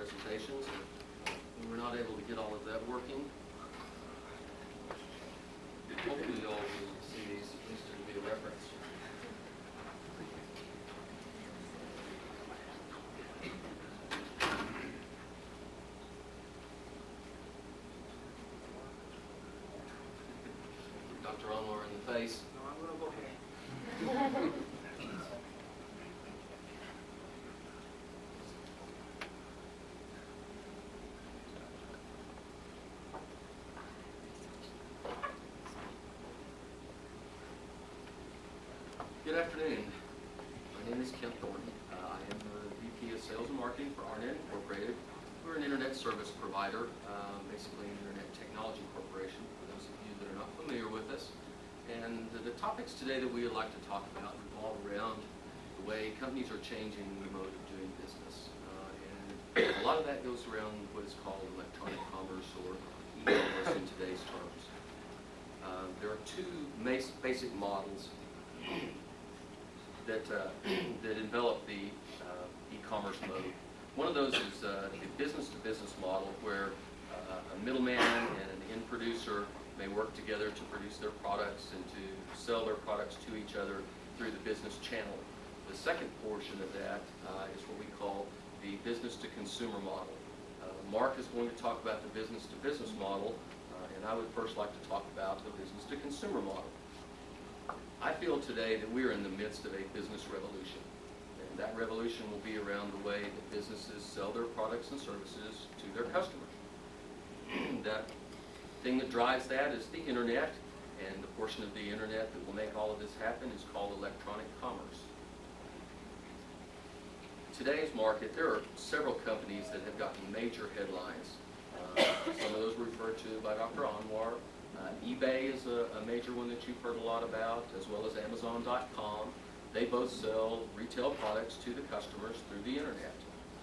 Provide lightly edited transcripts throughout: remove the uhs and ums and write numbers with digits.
presentations. We were not able to get all of that working. Hopefully you all will see these, at least it will be a reference. Dr. Anwar in the face. No, I'm going to go ahead. Good afternoon. My name is Thornton. I am the VP of Sales and Marketing for ARNet Incorporated. We're an internet service provider, basically an internet technology corporation, for those of you that are not familiar with us. And the topics today that we would like to talk about revolve around the way companies are changing the mode of doing business. And a lot of that goes around what is called electronic commerce or e-commerce in today's terms. There are two basic models that envelop the e-commerce mode. One of those is the business-to-business model, where a middleman and an end producer may work together to produce their products and to sell their products to each other through the business channel. The second portion of that is what we call the business-to-consumer model. Mark is going to talk about the business-to-business model, and I would first like to talk about the business-to-consumer model. I feel today that we are in the midst of a business revolution, and that revolution will be around the way that businesses sell their products and services to their customers. That thing that drives that is the internet, and the portion of the internet that will make all of this happen is called electronic commerce. Today's market, there are several companies that have gotten major headlines. Some of those referred to by Dr. Anwar. eBay is a major one that you've heard a lot about, as well as Amazon.com. They both sell retail products to the customers through the internet.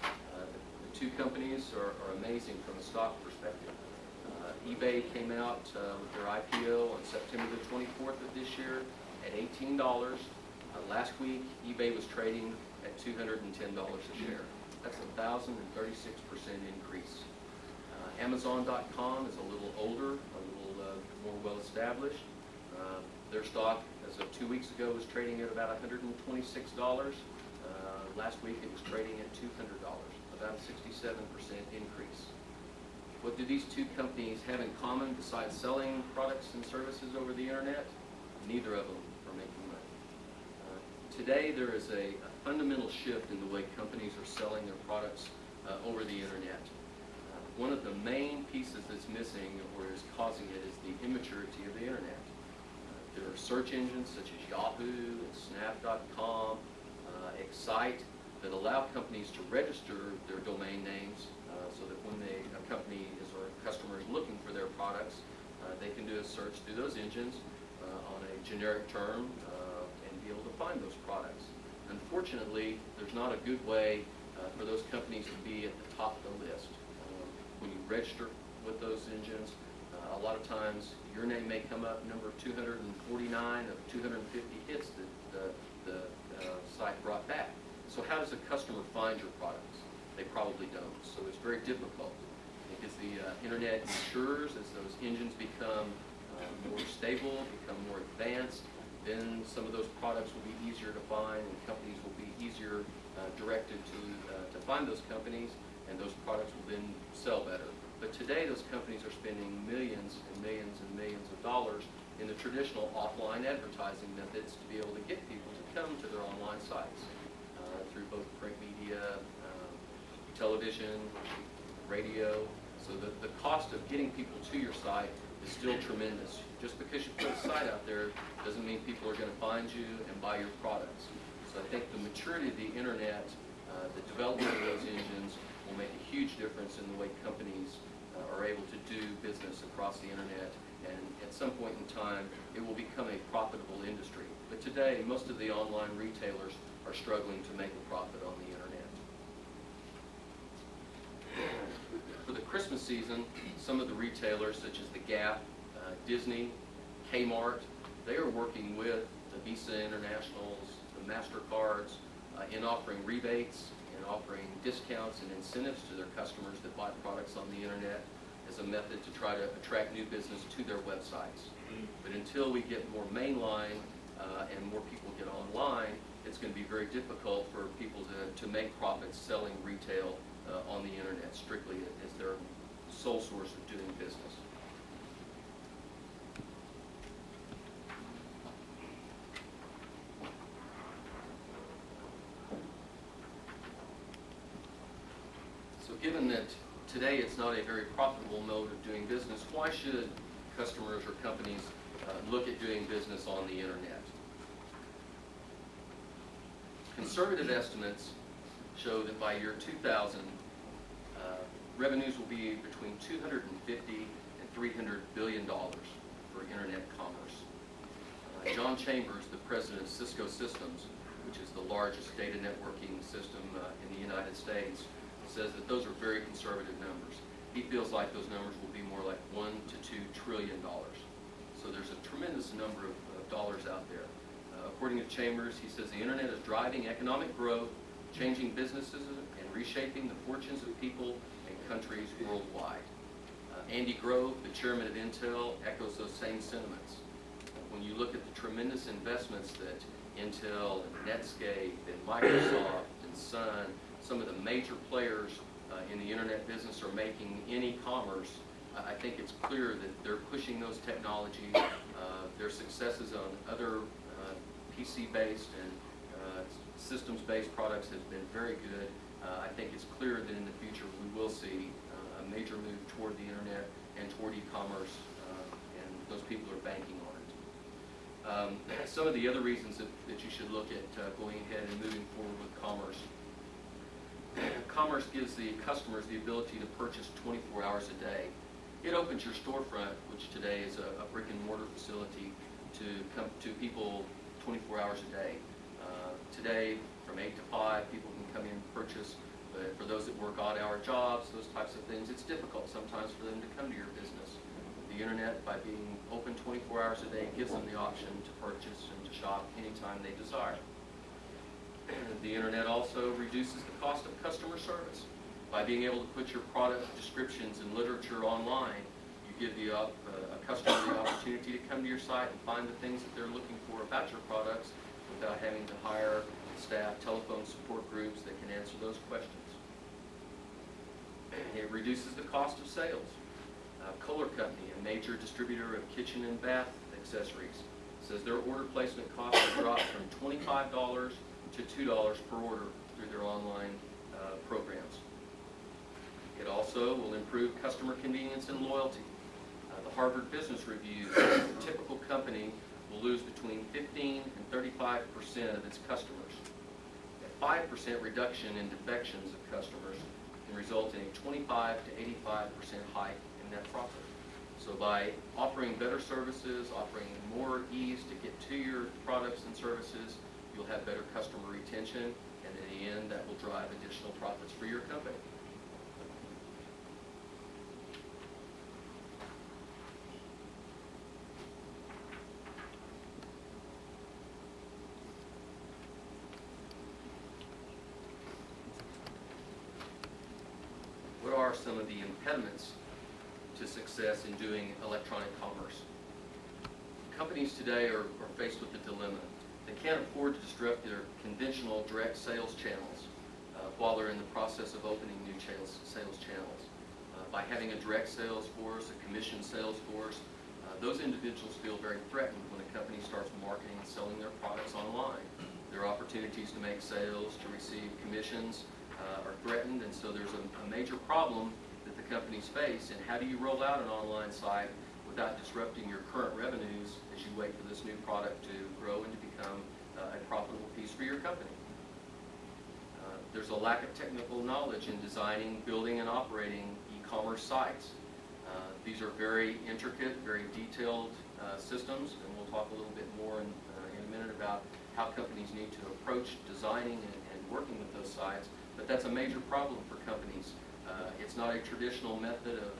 The two companies are amazing from a stock perspective. eBay came out with their IPO on September the 24th of this year at $18. Last week, eBay was trading at $210 a share. That's a 1,036% increase. Amazon.com is a little older, a little more well-established. Their stock, as of 2 weeks ago, was trading at about $126. Last week, it was trading at $200, about a 67% increase. What do these two companies have in common besides selling products and services over the internet? Neither of them are making money. Today, there is a fundamental shift in the way companies are selling their products over the internet. One of the main pieces that's missing, or is causing it, is the immaturity of the internet. There are search engines such as Yahoo and Snap.com, Excite, that allow companies to register their domain names so that when a company is or a customer is looking for their products, they can do a search through those engines on a generic term and be able to find those products. Unfortunately, there's not a good way for those companies to be at the top of the list. When you register with those engines, a lot of times your name may come up number 249 of 250 hits that the site brought back. So how does a customer find your products? They probably don't. So it's very difficult. As the internet matures, as those engines become more stable, become more advanced, then some of those products will be easier to find, and companies will be easier directed to find those companies, and those products will then sell better. But today, those companies are spending millions and millions and millions of dollars in the traditional offline advertising methods to be able to get people to come to their online sites through both print media, television, radio. So the cost of getting people to your site is still tremendous. Just because you put a site out there doesn't mean people are going to find you and buy your products. So I think the maturity of the internet, the development of those engines, will make a huge difference in the way companies are able to do business across the internet, and at some point in time it will become a profitable industry. But today, most of the online retailers are struggling to make a profit on the internet. For the Christmas season, some of the retailers such as the Gap, Disney, Kmart, they are working with the Visa Internationals, the MasterCards, in offering rebates and offering discounts and incentives to their customers that buy products on the internet as a method to try to attract new business to their websites. But until we get more mainline and more people get online, it's going to be very difficult for people to make profits selling retail on the internet strictly as their sole source of doing business. So given that today it's not a very profitable mode of doing business, why should customers or companies look at doing business on the internet? Conservative estimates show that by year 2000, revenues will be between $250 and $300 billion for internet commerce. John Chambers, the president of Cisco Systems, which is the largest data networking system in the United States, says that those are very conservative numbers. He feels like those numbers will be more like $1 to $2 trillion. So there's a tremendous number of dollars out there. According to Chambers, he says the internet is driving economic growth, changing businesses, and reshaping the fortunes of people and countries worldwide. Andy Grove, the chairman of Intel, echoes those same sentiments. When you look at the tremendous investments that Intel and Netscape and Microsoft and Sun, some of the major players in the internet business are making in e-commerce, I think it's clear that they're pushing those technologies. Their successes on other PC-based and systems-based products has been very good. I think it's clear that in the future we will see a major move toward the internet and toward e-commerce, and those people are banking on it. Some of the other reasons that you should look at going ahead and moving forward with commerce. Commerce gives the customers the ability to purchase 24 hours a day. It opens your storefront, which today is a brick and mortar facility, to come to people 24 hours a day. Today, from 8 to 5, people can come in and purchase, but for those that work odd-hour jobs, those types of things, it's difficult sometimes for them to come to your business. The internet, by being open 24 hours a day, gives them the option to purchase and to shop anytime they desire. The internet also reduces the cost of customer service. By being able to put your product descriptions and literature online, you give a customer the opportunity to come to your site and find the things that they're looking for about your products without having to hire staff, telephone support groups that can answer those questions. It reduces the cost of sales. Kohler Company, a major distributor of kitchen and bath accessories, says their order placement costs have dropped from $25 to $2 per order through their online programs. It also will improve customer convenience and loyalty. The Harvard Business Review says a typical company will lose between 15 and 35% of its customers. A 5% reduction in defections of customers can result in a 25 to 85% hike in net profit. So by offering better services, offering more ease to get to your products and services, you'll have better customer retention, and in the end, that will drive additional profits for your company. What are some of the impediments to success in doing electronic commerce? Companies today are faced with a dilemma. They can't afford to disrupt their conventional direct sales channels while they're in the process of opening new sales channels. By having a direct sales force, a commissioned sales force, those individuals feel very threatened when a company starts marketing and selling their products online. Their opportunities to make sales, to receive commissions are threatened, and so there's a major problem that the companies face. And how do you roll out an online site without disrupting your current revenues as you wait for this new product to grow and to become a profitable piece for your company? There's a lack of technical knowledge in designing, building, and operating e-commerce sites. These are very intricate, very detailed systems, and we'll talk a little bit more in a minute about how companies need to approach designing and working with those sites. But that's a major problem for companies. It's not a traditional method of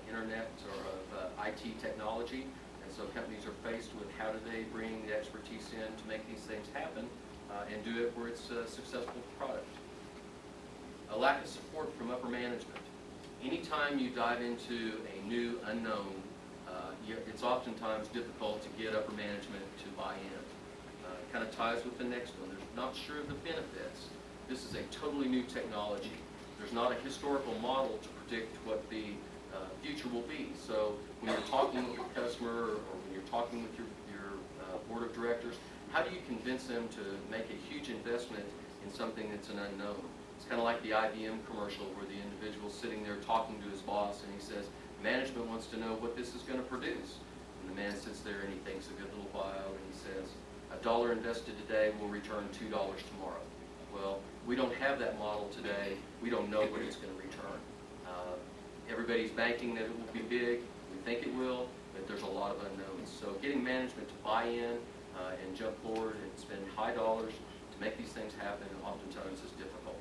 internet or of IT technology, and so companies are faced with how do they bring the expertise in to make these things happen and do it where it's a successful product. A lack of support from upper management. Anytime you dive into a new unknown, it's oftentimes difficult to get upper management to buy in. It kind of ties with the next one. They're not sure of the benefits. This is a totally new technology. There's not a historical model to predict what the future will be. So when you're talking with your customer or when you're talking with your board of directors, how do you convince them to make a huge investment in something that's an unknown? It's kind of like the IBM commercial where the individual's sitting there talking to his boss and he says, management wants to know what this is going to produce. And the man sits there and he thinks a good little while and he says, $1 invested today will return $2 tomorrow. Well, we don't have that model today. We don't know what it's going to return. Everybody's banking that it will be big. We think it will, but there's a lot of unknowns. So getting management to buy in and jump forward and spend high dollars to make these things happen oftentimes is difficult.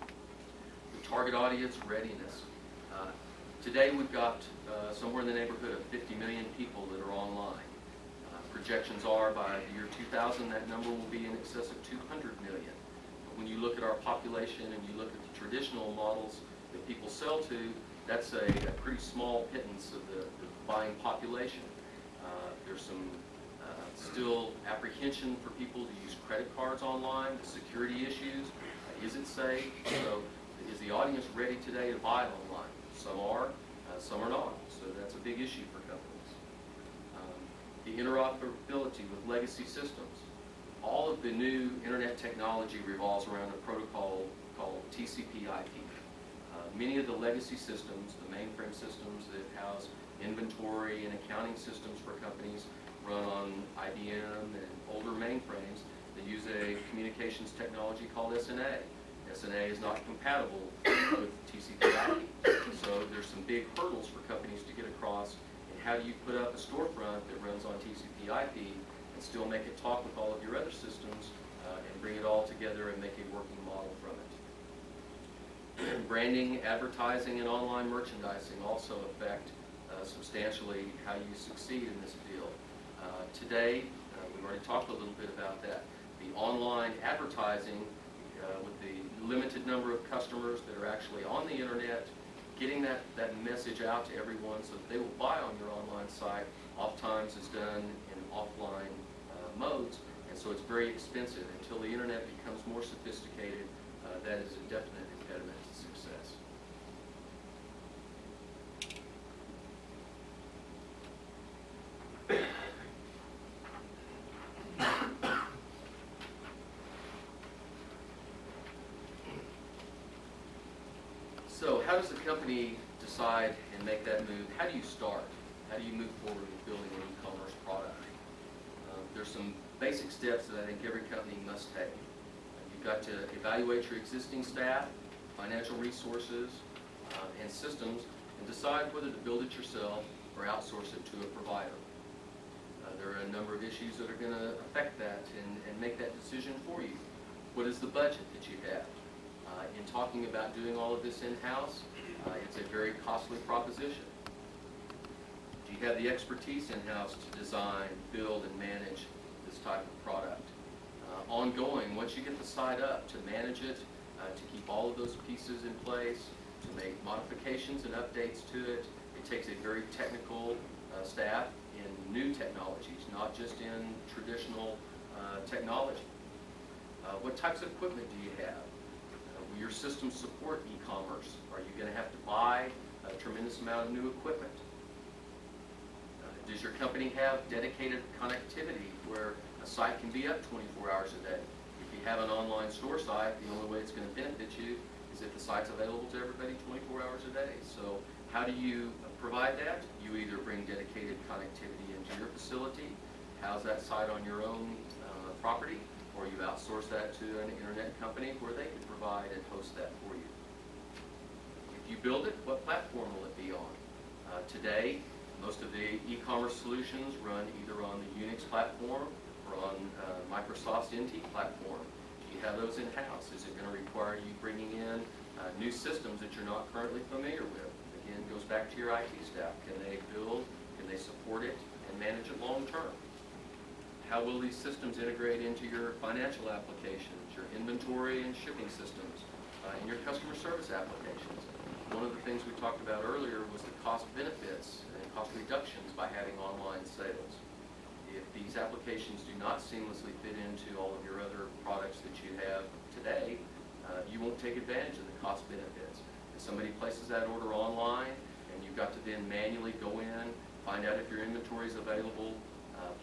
The target audience readiness. Today we've got somewhere in the neighborhood of 50 million people that are online. Projections are by the year 2000 that number will be in excess of 200 million. But when you look at our population and you look at the traditional models that people sell to, that's a pretty small pittance of the buying population. There's some still apprehension for people to use credit cards online, the security issues. Is it safe? So is the audience ready today to buy online? Some are not. So that's a big issue for companies. The interoperability with legacy systems. All of the new internet technology revolves around a protocol called TCP/IP. Many of the legacy systems, the mainframe systems that house inventory and accounting systems for companies, run on IBM and older mainframes. They use a communications technology called SNA. SNA is not compatible with TCP/IP. So there's some big hurdles for companies to get across. And how do you put up a storefront that runs on TCP/IP and still make it talk with all of your other systems and bring it all together and make a working model from it? Branding, advertising, and online merchandising also affect substantially how you succeed in this field. Today, we've already talked a little bit about that. The online advertising, with the limited number of customers that are actually on the internet, getting that message out to everyone so that they will buy on your online site, oftentimes is done in offline modes, and so it's very expensive. Until the internet becomes more sophisticated, that is a definite impediment to success. So how does the company decide and make that move? How do you start? How do you move forward with building an e-commerce product? There's some basic steps that I think every company must take. You've got to evaluate your existing staff, financial resources, and systems, and decide whether to build it yourself or outsource it to a provider. There are a number of issues that are going to affect that and make that decision for you. What is the budget that you have? In talking about doing all of this in-house, it's a very costly proposition. Do you have the expertise in-house to design, build, and manage this type of product? Ongoing, once you get the site up, to manage it, to keep all of those pieces in place, to make modifications and updates to it. It takes a very technical staff in new technologies, not just in traditional technology. What types of equipment do you have? Will your system support e-commerce? Are you going to have to buy a tremendous amount of new equipment? Does your company have dedicated connectivity where a site can be up 24 hours a day? If you have an online store site, the only way it's going to benefit you is if the site's available to everybody 24 hours a day. So how do you provide that? You either bring dedicated connectivity into your facility, house that site on your own property, or you outsource that to an internet company where they can provide and host that for you. If you build it, what platform will it be on? Today, most of the e-commerce solutions run either on the Unix platform or on Microsoft's NT platform. Do you have those in-house? Is it going to require you bringing in new systems that you're not currently familiar with? Again, it goes back to your IT staff. Can they build, can they support it, and manage it long term? How will these systems integrate into your financial applications, your inventory and shipping systems? in your customer service applications. One of the things we talked about earlier was the cost benefits and cost reductions by having online sales. If these applications do not seamlessly fit into all of your other products that you have today, you won't take advantage of the cost benefits. If somebody places that order online and you've got to then manually go in, find out if your inventory is available,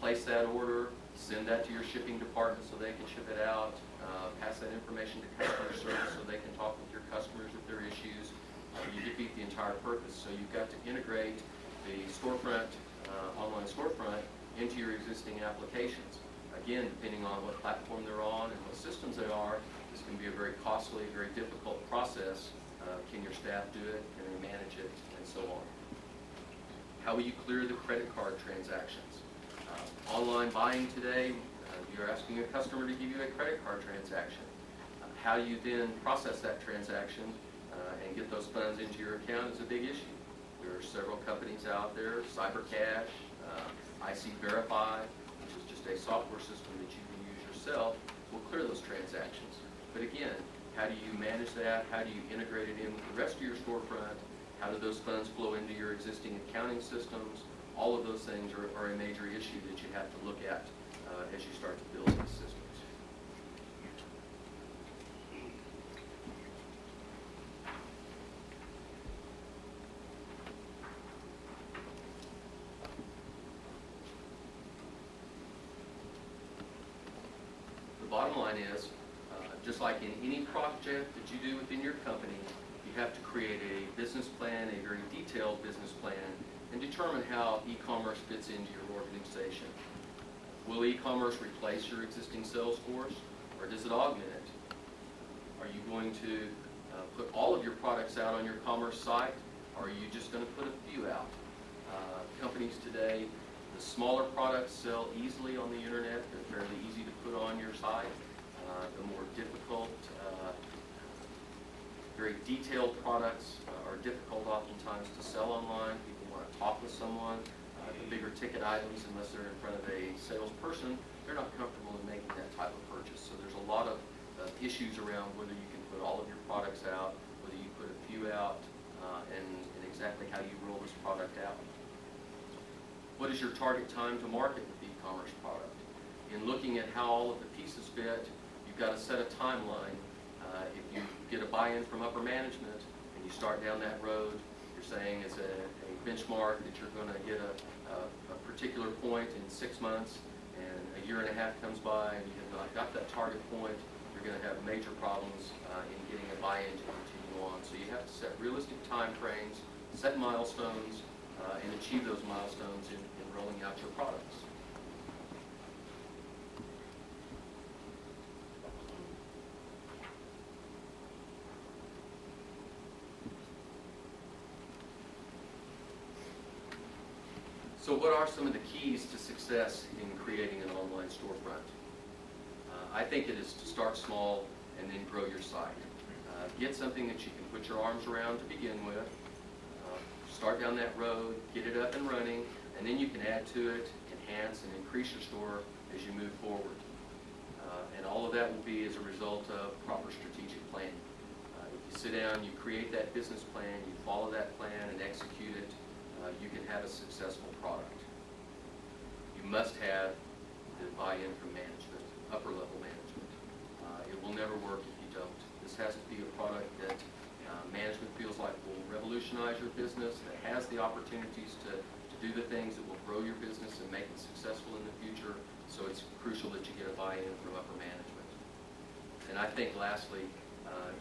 place that order, send that to your shipping department so they can ship it out, pass that information to customer service so they can talk with your customers if there are issues, you defeat the entire purpose. So you've got to integrate the storefront, online storefront, into your existing applications. Again, depending on what platform they're on and what systems they are, this can be a very costly, very difficult process. Can your staff do it? Can they manage it? And so on. How will you clear the credit card transactions? Online buying today, you're asking a customer to give you a credit card transaction. How you then process that transaction and get those funds into your account is a big issue. There are several companies out there, CyberCash, IC Verify, which is just a software system that you can use yourself, will clear those transactions. But again, how do you manage that? How do you integrate it in with the rest of your storefront? How do those funds flow into your existing accounting systems? All of those things are a major issue that you have to look at as you start to build these systems. The bottom line is, just like in any project that you do within your company, you have to create a business plan, a very detailed business plan, and determine how e-commerce fits into your organization. Will e-commerce replace your existing sales force, or does it augment it? Are you going to put all of your products out on your commerce site, or are you just going to put a few out? Companies today, the smaller products sell easily on the internet. They're fairly easy to put on your site. The more difficult, very detailed products are difficult oftentimes to sell online. People want to talk with someone. The bigger ticket items, unless they're in front of a salesperson, they're not comfortable in making that type of purchase. So there's a lot of issues around whether you can put all of your products out, whether you put a few out, and exactly how you roll this product out. What is your target time to market with the e-commerce product? In looking at how all of the pieces fit, you've got to set a timeline. If you get a buy-in from upper management and you start down that road, you're saying as a benchmark that you're going to get a particular point in 6 months, and a year and a half comes by and you have not got that target point, you're going to have major problems in getting a buy-in to continue on. So you have to set realistic time frames, set milestones, and achieve those milestones in rolling out your products. So what are some of the keys to success in creating an online storefront? I think it is to start small and then grow your site. Get something that you can put your arms around to begin with. Start down that road, get it up and running, and then you can add to it, enhance, and increase your store as you move forward. And all of that will be as a result of proper strategic planning. If you sit down, you create that business plan, you follow that plan and execute it, you can have a successful product. You must have the buy-in from management, upper level management. It will never work if you don't. This has to be a product that management feels like will revolutionize your business, that has the opportunities to do the things that will grow your business and make it successful in the future. So it's crucial that you get a buy-in from upper management. And I think lastly,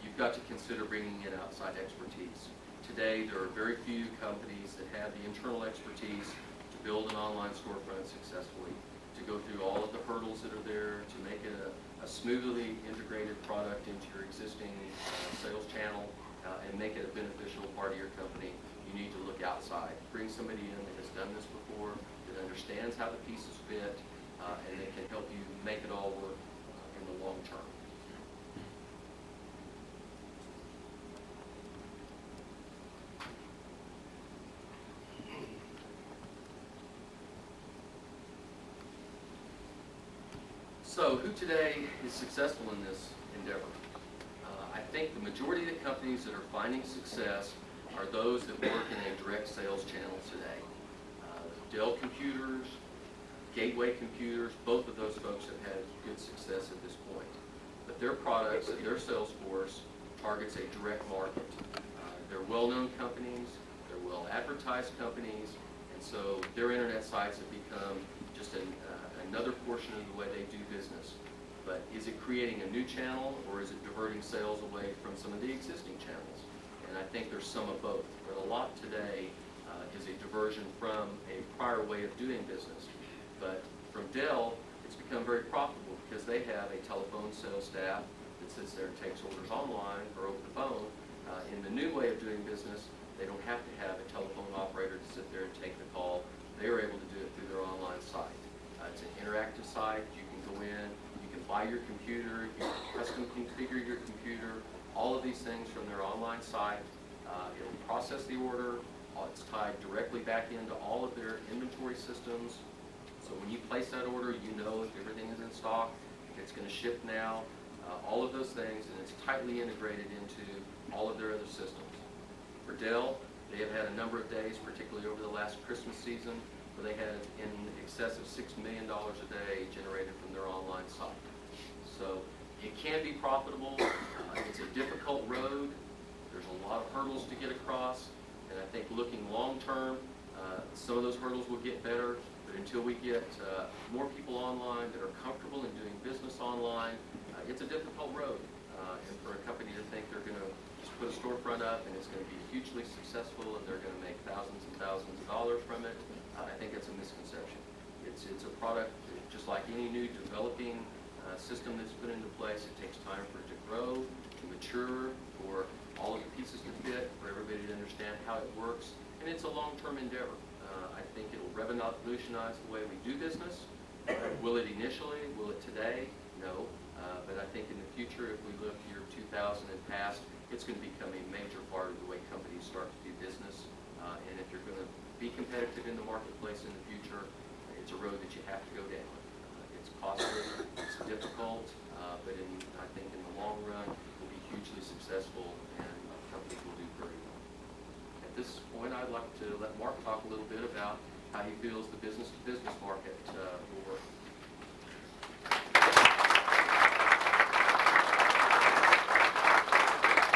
you've got to consider bringing in outside expertise. Today, there are very few companies that have the internal expertise to build an online storefront successfully, to go through all of the hurdles that are there, to make it a smoothly integrated product into your existing sales channel, and make it a beneficial part of your company. You need to look outside. Bring somebody in that has done this before, that understands how the pieces fit, and that can help you make it all work in the long term. So who today is successful in this endeavor? I think the majority of the companies that are finding success are those that work in a direct sales channel today. Dell Computers, Gateway Computers, both of those folks have had good success at this point. But their products and their sales force targets a direct market. They're well-known companies, they're well-advertised companies, and so their internet sites have become just another portion of the way they do business. But is it creating a new channel, or is it diverting sales away from some of the existing channels? And I think there's some of both. But a lot today is a diversion from a prior way of doing business. But from Dell, it's become very profitable because they have a telephone sales staff that sits there and takes orders online or over the phone. In the new way of doing business, they don't have to have a telephone operator to sit there and take the call. They are able to do it through their online site. It's an interactive site. You can go in, you can buy your computer, you can custom configure your computer, all of these things from their online site. It'll process the order. It's tied directly back into all of their inventory systems. So when you place that order, you know if everything is in stock, if it's going to ship now, all of those things, and it's tightly integrated into all of their other systems. For Dell, they have had a number of days, particularly over the last Christmas season, where they had in excess of $6 million a day generated from their online site. So it can be profitable. It's a difficult road. There's a lot of hurdles to get across. And I think looking long term, some of those hurdles will get better. But until we get more people online that are comfortable in doing business online, it's a difficult road. And for a company to think they're going to just put a storefront up and it's going to be hugely successful and they're going to make thousands and thousands of dollars from it, I think that's a misconception. It's a product, just like any new developing system that's put into place. It takes time for it to grow, to mature, for all of the pieces to fit, for everybody to understand how it works, and it's a long-term endeavor. I think it'll revolutionize the way we do business. Will it initially? Will it today? No. But I think in the future, if we look year 2000 and past, it's going to become a major part of the way companies start to do business. And if you're going to be competitive in the marketplace in the future, it's a road that you have to go down. It's costly, it's difficult, but I think in the long run, we'll be hugely successful and companies will do very well. At this point, I'd like to let Mark talk a little bit about how he feels the business-to-business market will work.